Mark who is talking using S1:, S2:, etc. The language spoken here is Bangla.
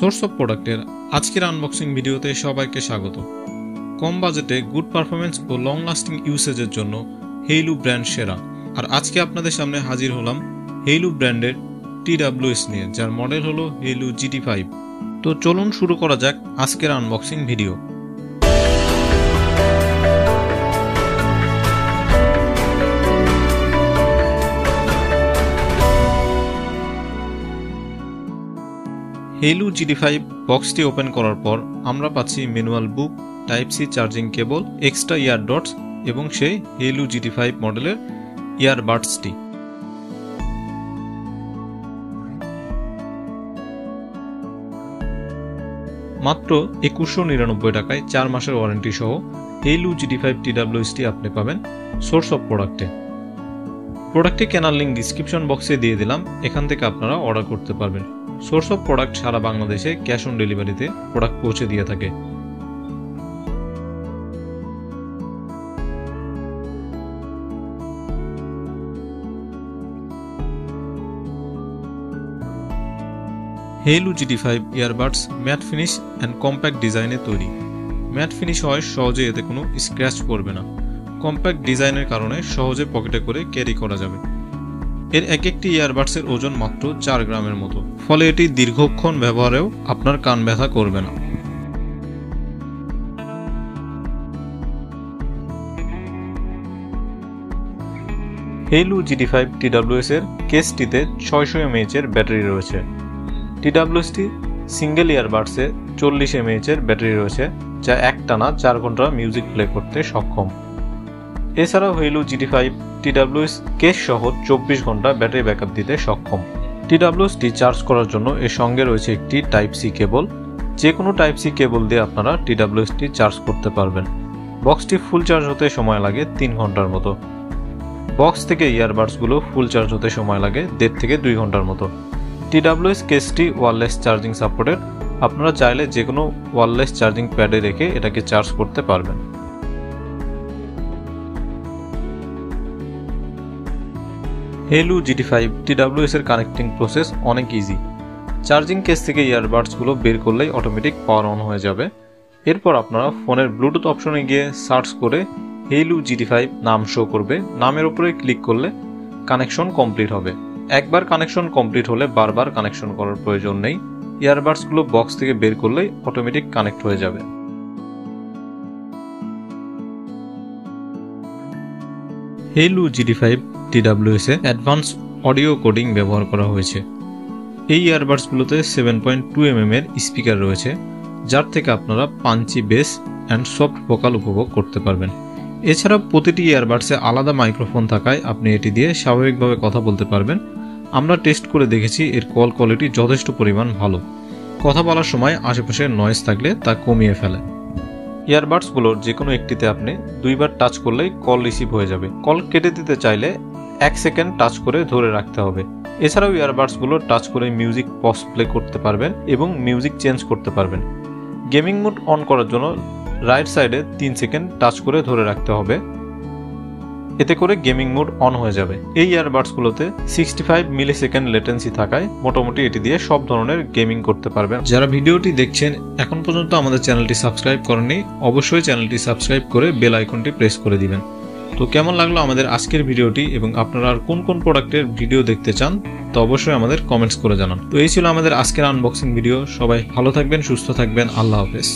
S1: সোর্স অফ প্রোডাক্টের আজকের আনবক্সিং ভিডিওতে সবাইকে স্বাগত। কম বাজেটে গুড পারফরমেন্স ও লং লাস্টিং ইউসেজের জন্য হেইলু ব্র্যান্ড সেরা। আর আজকে আপনাদের সামনে হাজির হলাম হেইলু ব্র্যান্ডের TWS নিয়ে, যার মডেল হলো হেইলু GT5। তো চলুন শুরু করা যাক আজকের আনবক্সিং ভিডিও। হেইলু GT5 বক্সটি ওপেন করার পর আমরা পাচ্ছি manual book, type C charging cable, extra ear dots এবং সেই হেইলু GT5 মডেলের ইয়ারবাডসটি। মাত্র 2199 টাকায় 4 মাসের ওয়ারেন্টি সহ হেইলু GT5 TWSটি আপনি পাবেন সোর্স অফ প্রোডাক্টে। প্রোডাক্টটি কেনার লিঙ্ক ডিসক্রিপশন বক্সে দিয়ে দিলাম, এখান থেকে আপনারা অর্ডার করতে পারবেন। সোর্স অফ প্রোডাক্ট সারা বাংলাদেশে ক্যাশ অন ডেলিভারিতে প্রোডাক্ট পৌঁছে দিয়ে থাকে। Haylou GT5 earbuds mat finish and compact ডিজাইনে তৈরি। ম্যাট ফিনিশ হয় সহজে, এতে কোনো স্ক্র্যাচ পড়বে না। কম্প্যাক্ট ডিজাইনের কারণে সহজে পকেটে করে ক্যারি করা যাবে। এর এক একটি ইয়ারবাডসের ওজন মাত্র 4 গ্রামের মতো, ফলে এটি দীর্ঘক্ষণ ব্যবহারেও আপনার কান ব্যথা করবে না। হেইলু GT5 TWS এর কেসটিতে 600 mAh এর ব্যাটারি রয়েছে। TWSটি সিঙ্গেল ইয়ারবাডসে 40 mAh এর ব্যাটারি রয়েছে, যা একটানা 4 ঘন্টা মিউজিক প্লে করতে সক্ষম। এছাড়াও হেইলু GT5 TWS কেস সহ 24 ঘন্টা ব্যাটারি ব্যাকআপ দিতে সক্ষম। TWSটি চার্জ করার জন্য এর সঙ্গে রয়েছে একটি টাইপ সি কেবল। যে কোনো টাইপ সি কেবল দিয়ে আপনারা TWSটি চার্জ করতে পারবেন। বক্সটি ফুল চার্জ হতে সময় লাগে 3 ঘন্টার মতো। বক্স থেকে ইয়ারবাডসগুলো ফুল চার্জ হতে সময় লাগে 1.5 থেকে 2 ঘন্টার মতো। TWS কেসটি ওয়্যারলেস চার্জিং সাপোর্টেড, আপনারা চাইলে যে কোনো ওয়্যারলেস চার্জিং প্যাডে রেখে এটাকে চার্জ করতে পারবেন। হেইলু GT5 TWS এর কানেক্টিং প্রসেস অনেক ইজি। চার্জিং কেস থেকে ইয়ারবাডসগুলো বের করলেই অটোমেটিক পাওয়ার অন হয়ে যাবে। এরপর আপনারা ফোনের ব্লুটুথ অপশনে গিয়ে সার্চ করে হেইলু GT5 নাম শো করবে, নামের উপরে ক্লিক করলে কানেকশন কমপ্লিট হবে। একবার কানেকশন কমপ্লিট হলে বারবার কানেকশন করার প্রয়োজন নেই। ইয়ারবাডসগুলো বক্স থেকে বের করলেই অটোমেটিক কানেক্ট হয়ে যাবে। হেইলু GT5 TWS এ অ্যাডভান্স অডিও কোডিং ব্যবহার করা হয়েছে। এই ইয়ারবাডসগুলোতে 7.2 mm এর স্পিকার রয়েছে, যার থেকে আপনারা Panji base and soft vocal উপভোগ করতে পারবেন। এছাড়া প্রতিটি ইয়ারবাডসে আলাদা মাইক্রোফোন থাকায় আপনি এটি দিয়ে স্বাভাবিকভাবে কথা বলতে পারবেন। আমরা টেস্ট করে দেখেছি, এর কল কোয়ালিটি যথেষ্ট পরিমাণ ভালো। কথা বলার সময় আশেপাশের নয়েজ থাকলে তা কমিয়ে ফেলে। ইয়ারবাডসগুলোর যে কোনো একটিতে আপনি 2 বার টাচ করলেই কল রিসিভ হয়ে যাবে। কল কেটে দিতে চাইলে 1 সেকেন্ড টাচ করে ধরে রাখতে হবে। এছাড়াও ইয়ারবাডসগুলো টাচ করে মিউজিক পজ প্লে করতে পারবেন এবং মিউজিক চেঞ্জ করতে পারবেন। গেমিং মোড অন করার জন্য রাইট সাইডে 3 সেকেন্ড টাচ করে ধরে রাখতে হবে, এতে করে গেমিং মোড অন হয়ে যাবে। এই ইয়ারবাডসগুলোতে 65 মিলিসেকেন্ড লেটেন্সি থাকায় মোটামুটি এটি দিয়ে সব ধরনের গেমিং করতে পারবেন। যারা ভিডিওটি দেখছেন এখন পর্যন্ত আমাদের চ্যানেলটি সাবস্ক্রাইব করেননি, অবশ্যই চ্যানেলটি সাবস্ক্রাইব করে বেল আইকনটি প্রেস করে দিবেন। তো কেমন লাগলো আমাদের আজকের ভিডিওটি এবং আপনারা আর কোন কোন প্রোডাক্টের ভিডিও দেখতে চান তো অবশ্যই আমাদের কমেন্টস করে জানান। তো এই ছিল আমাদের আজকের আনবক্সিং ভিডিও। সবাই ভালো থাকবেন, সুস্থ থাকবেন, আল্লাহ হাফেজ।